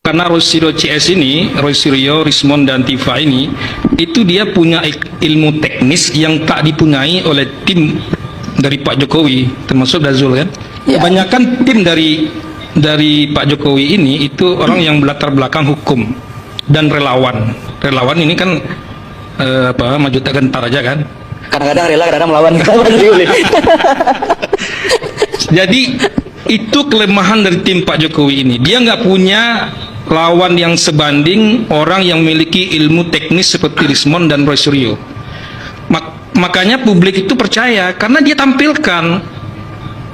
karena Roy CS ini, Roy Suryo, Rismond dan Tifa ini, itu dia punya ilmu teknis yang tak dipunyai oleh tim dari Pak Jokowi, termasuk Dazul kan. Ya. Kebanyakan tim dari Pak Jokowi ini itu orang yang berlatar belakang hukum dan relawan. Relawan ini kan maju tak gentar aja kan. Kadang-kadang rela, kadang melawan. Jadi itu kelemahan dari tim Pak Jokowi ini. Dia nggak punya lawan yang sebanding orang yang memiliki ilmu teknis seperti Rismond dan Roy Suryo. Makanya publik itu percaya karena dia tampilkan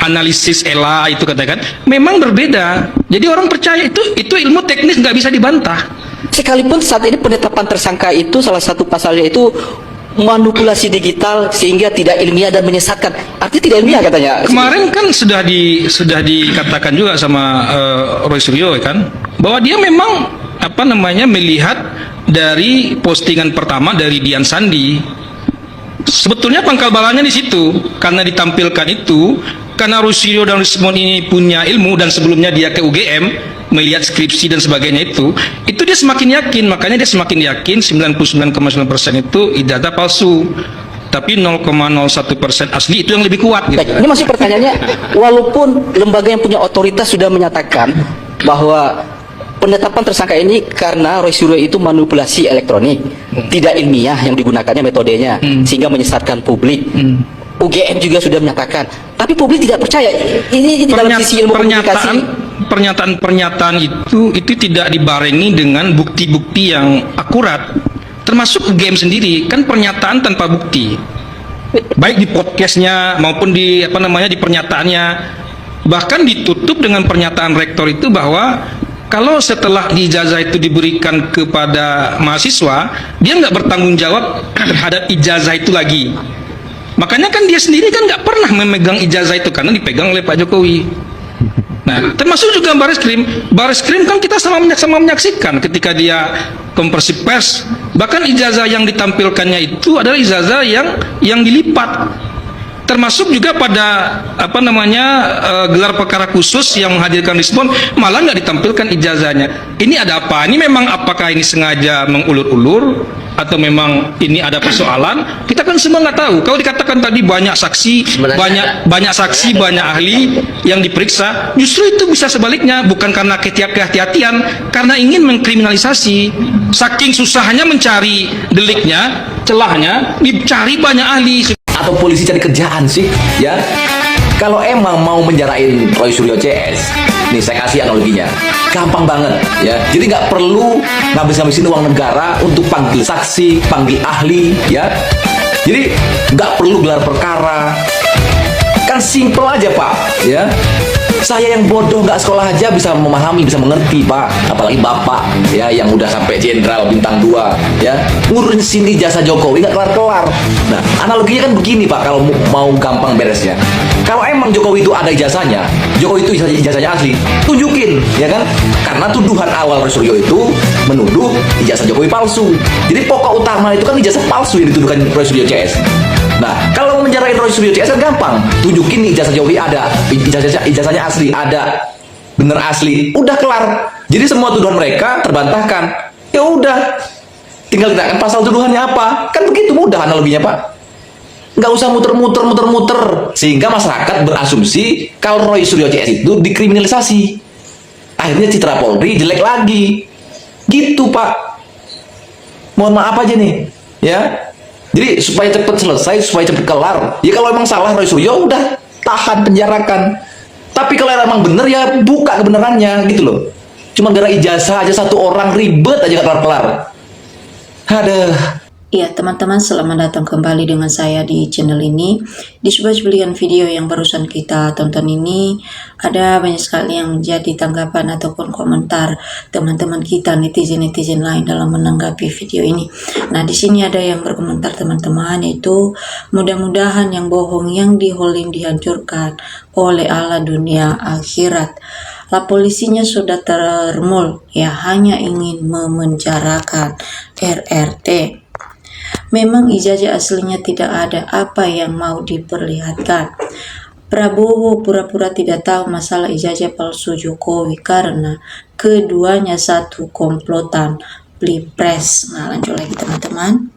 analisis ELA itu katakan memang berbeda. Jadi orang percaya itu ilmu teknis nggak bisa dibantah. Sekalipun saat ini penetapan tersangka itu salah satu pasalnya itu manipulasi digital sehingga tidak ilmiah dan menyesatkan. Artinya tidak ilmiah katanya. Kemarin kan sudah dikatakan juga sama Roy Suryo kan bahwa dia memang melihat dari postingan pertama dari Dian Sandi. Sebetulnya pangkal balanya di situ karena ditampilkan itu karena Roy Suryo dan Rismond ini punya ilmu dan sebelumnya dia ke UGM melihat skripsi dan sebagainya itu dia semakin yakin, makanya dia semakin yakin 99,9% itu ijazah palsu, tapi 0,01% asli itu yang lebih kuat gitu. Baik, ini masih pertanyaannya, walaupun lembaga yang punya otoritas sudah menyatakan bahwa penetapan tersangka ini karena Roy Suryo itu manipulasi elektronik, tidak ilmiah yang digunakannya metodenya, sehingga menyesatkan publik. UGM juga sudah menyatakan, tapi publik tidak percaya. Ini dalam sisi ilmu komunikasi. Pernyataan itu tidak dibarengi dengan bukti-bukti yang akurat, termasuk UGM sendiri kan pernyataan tanpa bukti, baik di podcastnya maupun di di pernyataannya, bahkan ditutup dengan pernyataan rektor itu bahwa kalau setelah ijazah itu diberikan kepada mahasiswa, dia nggak bertanggung jawab terhadap ijazah itu lagi. Makanya kan dia sendiri kan nggak pernah memegang ijazah itu karena dipegang oleh Pak Jokowi. Nah, termasuk juga Baris Krim kan kita sama menyaksikan ketika dia konversi pers. Bahkan ijazah yang ditampilkannya itu adalah ijazah yang dilipat. Termasuk juga pada gelar perkara khusus yang menghadirkan Rismond malah nggak ditampilkan ijazahnya. Ini ada apa? Ini memang apakah ini sengaja mengulur-ulur atau memang ini ada persoalan? Kita kan semua nggak tahu. Kalau dikatakan tadi banyak saksi, banyak saksi, banyak ahli yang diperiksa, justru itu bisa sebaliknya, bukan karena kehati-hatian, karena ingin mengkriminalisasi. Saking susahnya mencari deliknya, celahnya, dicari banyak ahli. Atau polisi cari kerjaan sih, ya. Kalau emang mau menjarain Roy Suryo CS, nih saya kasih analoginya, gampang banget, ya. Jadi nggak perlu ngabis-ngabisin uang negara untuk panggil saksi, panggil ahli, ya. Jadi nggak perlu gelar perkara, kan simple aja Pak, ya. Saya yang bodoh nggak sekolah aja bisa memahami, bisa mengerti Pak. Apalagi Bapak ya yang udah sampai jenderal bintang 2 ya. Ngurusin ijazah Jokowi nggak kelar-kelar. Nah analoginya kan begini Pak, kalau mau gampang beresnya. Kalau emang Jokowi itu ada ijazahnya, Jokowi itu ijazahnya asli, tunjukin ya kan. Karena tuduhan awal Roy Suryo itu menuduh ijazah Jokowi palsu. Jadi pokok utama itu kan ijazah palsu yang dituduhkan Roy Suryo CS. Nah, kalau menjarain Roy Suryo CS kan gampang. Tunjukin nih ijazah Jokowi ada, ijazahnya asli, ada, bener asli, udah kelar. Jadi semua tuduhan mereka terbantahkan. Ya udah, tinggal kita pasal tuduhannya apa. Kan begitu mudah analoginya Pak. Nggak usah muter-muter, sehingga masyarakat berasumsi kalau Roy Suryo CS itu dikriminalisasi. Akhirnya citra Polri jelek lagi. Gitu Pak. Mohon maaf aja nih, ya. Jadi supaya cepat selesai, supaya cepat kelar. Ya kalau emang salah Roy Suryo udah tahan, penjarakan. Tapi kalau emang bener ya buka kebenarannya gitu loh. Cuma gara ijazah aja satu orang ribet aja gak kelar-kelar. Aduh. Ya teman-teman, selamat datang kembali dengan saya di channel ini. Di sebuah cuplikan video yang barusan kita tonton ini, ada banyak sekali yang menjadi tanggapan ataupun komentar teman-teman kita, netizen-netizen lain dalam menanggapi video ini. Nah, di sini ada yang berkomentar teman-teman, yaitu mudah-mudahan yang bohong, yang diholim dihancurkan oleh Allah dunia akhirat. La polisinya sudah termul, ya hanya ingin memenjarakan RRT. Memang ijazah aslinya tidak ada, apa yang mau diperlihatkan? Prabowo pura-pura tidak tahu masalah ijazah palsu Jokowi karena keduanya satu komplotan Pilpres. Nah, lanjut lagi teman-teman.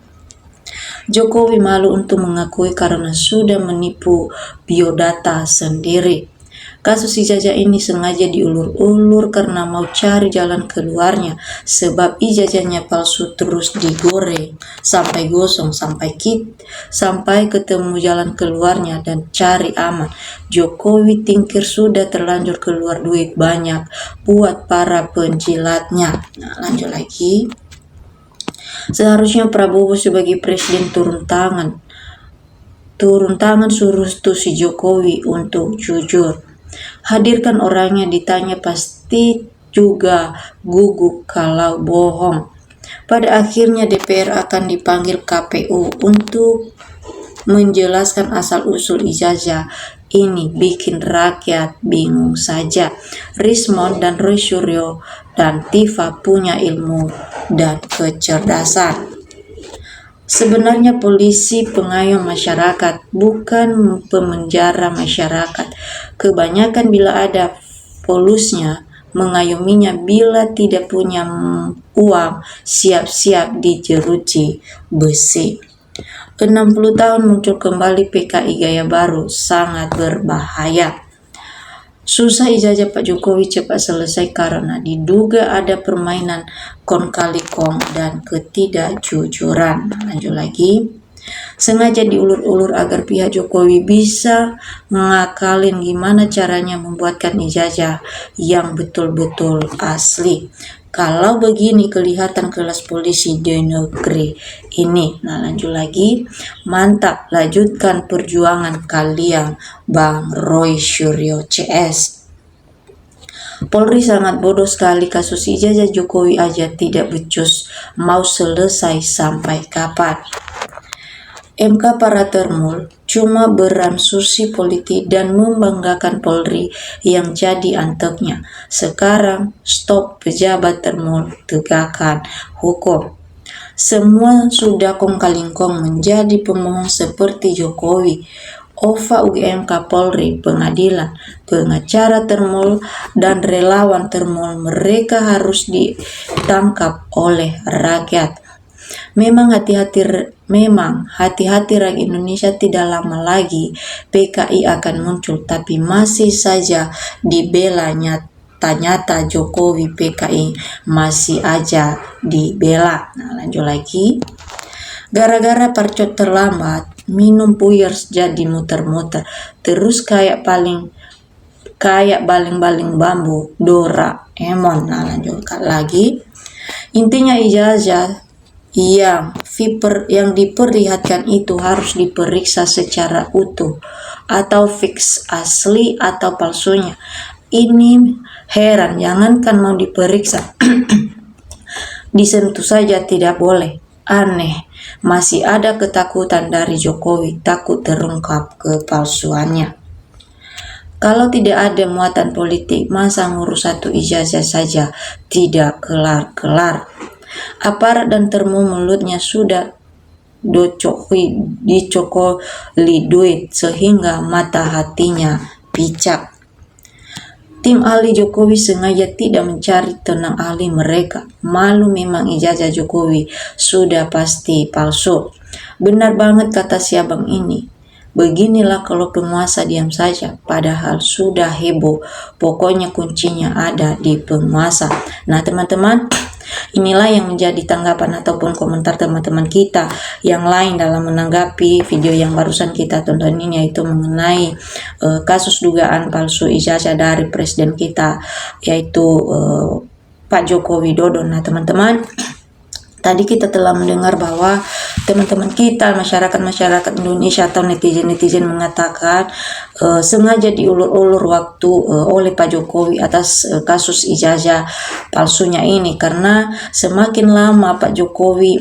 Jokowi malu untuk mengakui karena sudah menipu biodata sendiri. Kasus ijazah ini sengaja diulur-ulur karena mau cari jalan keluarnya, sebab ijazahnya palsu terus digoreng sampai gosong, sampai ketemu jalan keluarnya dan cari aman. Jokowi tingkir sudah terlanjur keluar duit banyak buat para penjilatnya. Nah, lanjut lagi. Seharusnya Prabowo sebagai presiden turun tangan suruh si Jokowi untuk jujur. Hadirkan orangnya, ditanya pasti juga gugup kalau bohong. Pada akhirnya DPR akan dipanggil KPU untuk menjelaskan asal-usul ijazah ini. Bikin rakyat bingung saja. Rismond dan Roy Suryo dan Tifa punya ilmu dan kecerdasan. Sebenarnya polisi pengayom masyarakat, bukan pemenjara masyarakat. Kebanyakan bila ada polusnya, mengayominya. Bila tidak punya uang, siap-siap dijeruji besi. 60 tahun muncul kembali PKI gaya baru, sangat berbahaya. Susah ijazah Pak Jokowi cepat selesai karena diduga ada permainan kong kali kong dan ketidakjujuran. Lanjut lagi. Sengaja diulur-ulur agar pihak Jokowi bisa ngakalin gimana caranya membuatkan ijazah yang betul-betul asli. Kalau begini kelihatan kelas polisi di negeri ini. Nah, lanjut lagi. Mantap, lanjutkan perjuangan kalian, Bang Roy Suryo CS. Polri sangat bodoh sekali, kasus ijazah Jokowi aja tidak becus. Mau selesai sampai kapan? MK para termul cuma beransusi politik dan membanggakan Polri yang jadi anteknya. Sekarang stop pejabat termul, tegakkan hukum. Semua sudah kong kaling kong menjadi pemohon seperti Jokowi. OVA UGMK Polri, pengadilan, pengacara termul dan relawan termul, mereka harus ditangkap oleh rakyat. Memang hati-hati rakyat Indonesia, tidak lama lagi PKI akan muncul, tapi masih saja dibela. Nyata Jokowi PKI masih aja dibela. Nah, lanjut lagi. Gara-gara parcot terlambat, minum puyers jadi muter-muter, terus kayak baling-baling bambu Doraemon. Nah, lanjut lagi. Intinya ijazah yang diperlihatkan itu harus diperiksa secara utuh atau fix asli atau palsunya. Ini heran, jangankan mau diperiksa disentuh saja tidak boleh. Aneh, masih ada ketakutan dari Jokowi, takut terungkap kepalsuannya. Kalau tidak ada muatan politik, masa ngurus satu ijazah saja tidak kelar-kelar. Aparat dan termu mulutnya sudah dicokoli duit sehingga mata hatinya picak. Tim ahli Jokowi sengaja tidak mencari tenang ahli mereka. Malu memang ijazah Jokowi sudah pasti palsu. Benar banget kata si abang ini. Beginilah kalau penguasa diam saja, padahal sudah heboh. Pokoknya kuncinya ada di penguasa. Nah teman-teman, inilah yang menjadi tanggapan ataupun komentar teman-teman kita yang lain dalam menanggapi video yang barusan kita tonton ini, yaitu mengenai kasus dugaan palsu ijazah dari presiden kita, yaitu Pak Joko Widodo. Nah teman-teman, tadi kita telah mendengar bahwa teman-teman kita, masyarakat Indonesia atau netizen mengatakan sengaja diulur-ulur waktu oleh Pak Jokowi atas kasus ijazah palsunya ini, karena semakin lama Pak Jokowi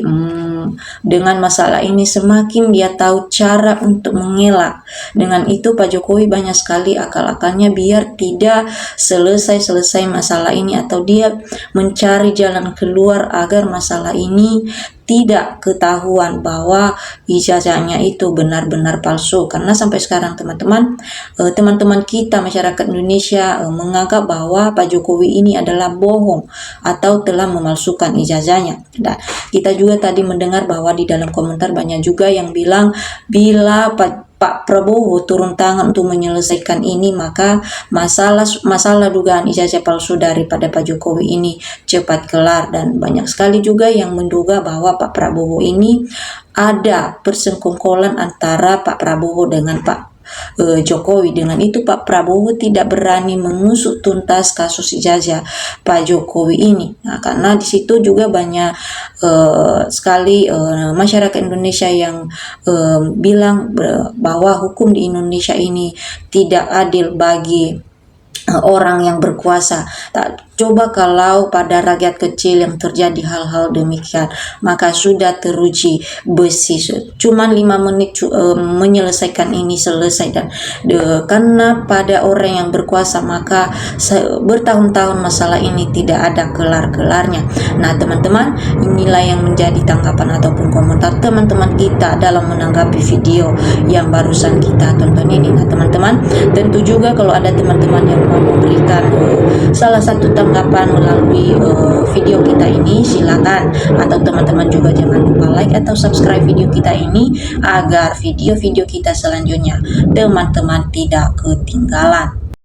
dengan masalah ini, semakin dia tahu cara untuk mengelak. Dengan itu Pak Jokowi banyak sekali akal-akalnya biar tidak selesai masalah ini, atau dia mencari jalan keluar agar masalah ini tidak ketahuan bahwa ijazahnya itu benar-benar palsu. Karena sampai sekarang teman-teman kita masyarakat Indonesia menganggap bahwa Pak Jokowi ini adalah bohong atau telah memalsukan ijazahnya. Dan kita juga tadi mendengar bahwa di dalam komentar banyak juga yang bilang bila Pak Prabowo turun tangan untuk menyelesaikan ini, maka masalah dugaan ijazah palsu daripada Pak Jokowi ini cepat kelar. Dan banyak sekali juga yang menduga bahwa Pak Prabowo ini ada persengkongkolan antara Pak Prabowo dengan Pak Jokowi. Dengan itu Pak Prabowo tidak berani mengusut tuntas kasus ijazah Pak Jokowi ini. Nah, karena di situ juga banyak sekali masyarakat Indonesia yang bilang bahwa hukum di Indonesia ini tidak adil bagi orang yang berkuasa. Coba kalau pada rakyat kecil yang terjadi hal-hal demikian, maka sudah teruji besi. Cuman 5 menit menyelesaikan ini selesai. Dan karena pada orang yang berkuasa, maka bertahun-tahun masalah ini tidak ada kelar-kelarnya. Nah teman-teman, inilah yang menjadi tanggapan ataupun komentar teman-teman kita dalam menanggapi video yang barusan kita tonton ini. Nah teman-teman, tentu juga kalau ada teman-teman yang mau memberikan salah satu tanggapan melalui video kita ini, silakan. Atau teman-teman juga jangan lupa like atau subscribe video kita ini agar video-video kita selanjutnya teman-teman tidak ketinggalan.